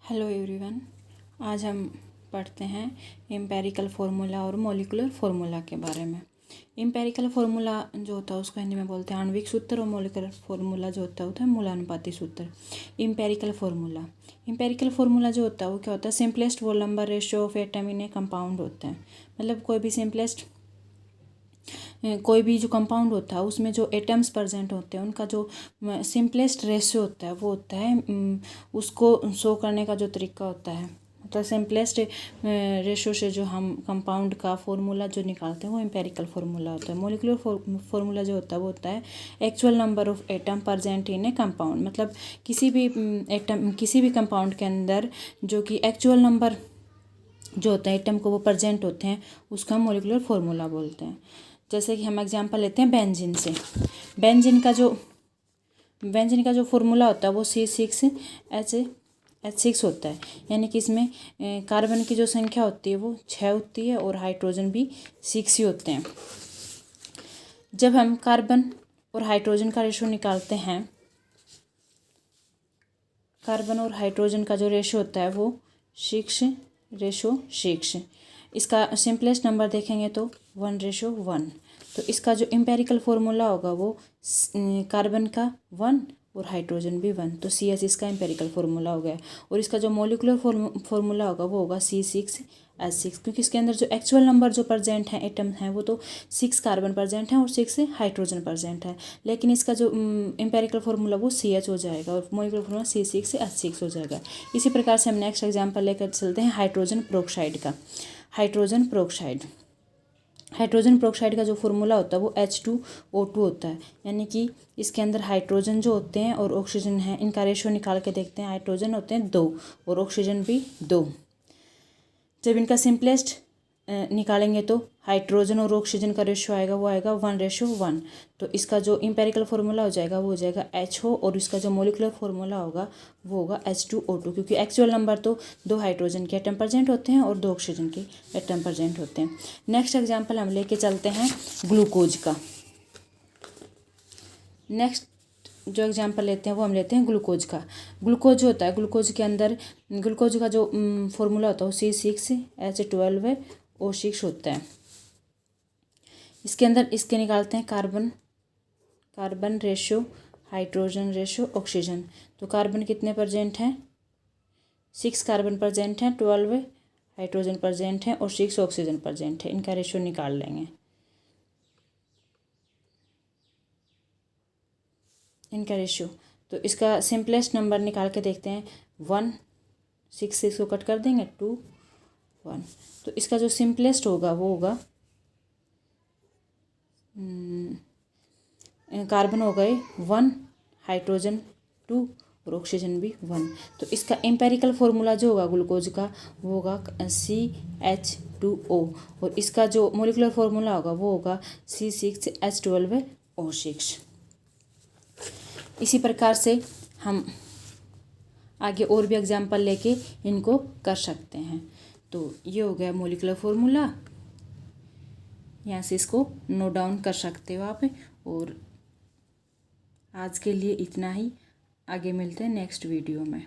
Hello everyone. आज हम पढ़ते हैं एम्पेरिकल फार्मूला और मॉलिक्यूलर फार्मूला के बारे में। एम्पेरिकल फार्मूला जो होता है उसको हिंदी में बोलते हैं आणविक सूत्र, और मॉलिक्यूलर फार्मूला जो होता है मूलानुपाती सूत्र। एम्पेरिकल फार्मूला जो होता है वो क्या होता है, simplest whole number ratio of atom in a compound होता है। मतलब कोई भी जो कंपाउंड होता है उसमें जो एटम्स प्रेजेंट होते हैं उनका जो सिंपलेस्ट रेशियो होता है वो होता है उसको शो करने का जो तरीका होता है, मतलब सिंपलेस्ट रेशियो से जो हम कंपाउंड का फॉर्मूला जो निकालते हैं वो एम्पेरिकल फार्मूला होता है। मॉलिक्यूलर फार्मूला जो होता है वो होता है actual number of atom present in a compound. मतलब किसी भी कंपाउंड के अंदर जो कि एक्चुअल नंबर जो होते हैं एटम को वो प्रेजेंट होते हैं उसका हम मॉलिक्यूलर फार्मूला बोलते हैं। जैसे कि हम एग्जांपल लेते हैं बेंजीन से। बेंजीन का जो फार्मूला होता है वो C6H6 होता है। यानी कि इसमें कार्बन की जो संख्या होती है वो 6 होती है और हाइड्रोजन भी 6 ही होते हैं। जब हम कार्बन और हाइड्रोजन का रेशो निकालते हैं, कार्बन और हाइड्रोजन का जो रेशो होता है वो 6:6। इसका सिंपलेस्ट नंबर देखेंगे तो 1:1। तो इसका जो एम्पेरिकल फार्मूला होगा वो कार्बन का 1 और हाइड्रोजन भी 1, तो CS इसका एम्पेरिकल फार्मूला हो गया। और इसका जो मॉलिक्यूलर फार्मूला होगा वो होगा C6H6, क्योंकि इसके अंदर जो एक्चुअल नंबर जो प्रेजेंट हैं एटम हैं वो तो 6 कार्बन प्रेजेंट हैं और 6 हाइड्रोजन प्रेजेंट है, लेकिन इसका जो एम्पेरिकल फार्मूला वो CH हो जाएगा और मॉलिक्यूलर फार्मूला C6H6 हो जाएगा। इसी प्रकार से हम नेक्स्ट एग्जाम्पल लेकर चलते हैं हाइड्रोजन पेरोक्साइड का। हाइड्रोजन पेरोक्साइड का जो फार्मूला होता है वो H2O2 होता है। यानी कि इसके अंदर हाइड्रोजन जो होते हैं और ऑक्सीजन है, इनका रेशो निकाल के देखते हैं। हाइड्रोजन होते हैं 2 और ऑक्सीजन भी 2। जब इनका सिंपलेस्ट निकालेंगे तो हाइड्रोजन और ऑक्सीजन का रेशो आएगा वो आएगा 1:1। तो इसका जो एम्पेरिकल फार्मूला हो जाएगा वो हो जाएगा HO, और इसका जो मॉलिक्यूलर फार्मूला होगा वो होगा H2O2, क्योंकि एक्चुअल नंबर तो 2 हाइड्रोजन के एटम प्रेजेंट होते हैं और 2 ऑक्सीजन के एटम प्रेजेंट होते हैं। नेक्स्ट एग्जाम्पल हम लेके चलते हैं ग्लूकोज का। नेक्स्ट जो एग्जाम्पल लेते हैं वो हम लेते हैं ग्लूकोज का। ग्लूकोज जो होता है, ग्लूकोज के अंदर ग्लूकोज का जो फार्मूला होता है वो C6H12O6 होता है। इसके अंदर इसके निकालते हैं carbon ratio, hydrogen ratio, oxygen. तो कार्बन कितने प्रेजेंट हैं, 6 कार्बन प्रेजेंट हैं, 12 हाइड्रोजन प्रेजेंट हैं और 6 ऑक्सीजन प्रेजेंट है। इनका रेशो निकाल लेंगे। तो इसका सिंपलेस्ट नंबर निकाल के देखते हैं। 1, 6 को कट कर देंगे, 2, 1। तो इसका जो सिंपलेस्ट होगा वो होगा कार्बन हो गए 1, हाइड्रोजन 2 और ऑक्सीजन भी 1। तो इसका एम्पेरिकल फार्मूला जो होगा ग्लूकोज का वो होगा CH2O, और इसका जो मॉलिक्यूलर फार्मूला होगा वो होगा C6H12O6। इसी प्रकार से हम आगे और भी एग्जाम्पल लेके इनको कर सकते हैं। तो ये हो गया मॉलिक्यूलर फार्मूला, यहाँ से इसको नोट डाउन कर सकते हो आप। और आज के लिए इतना ही, आगे मिलते हैं नेक्स्ट वीडियो में।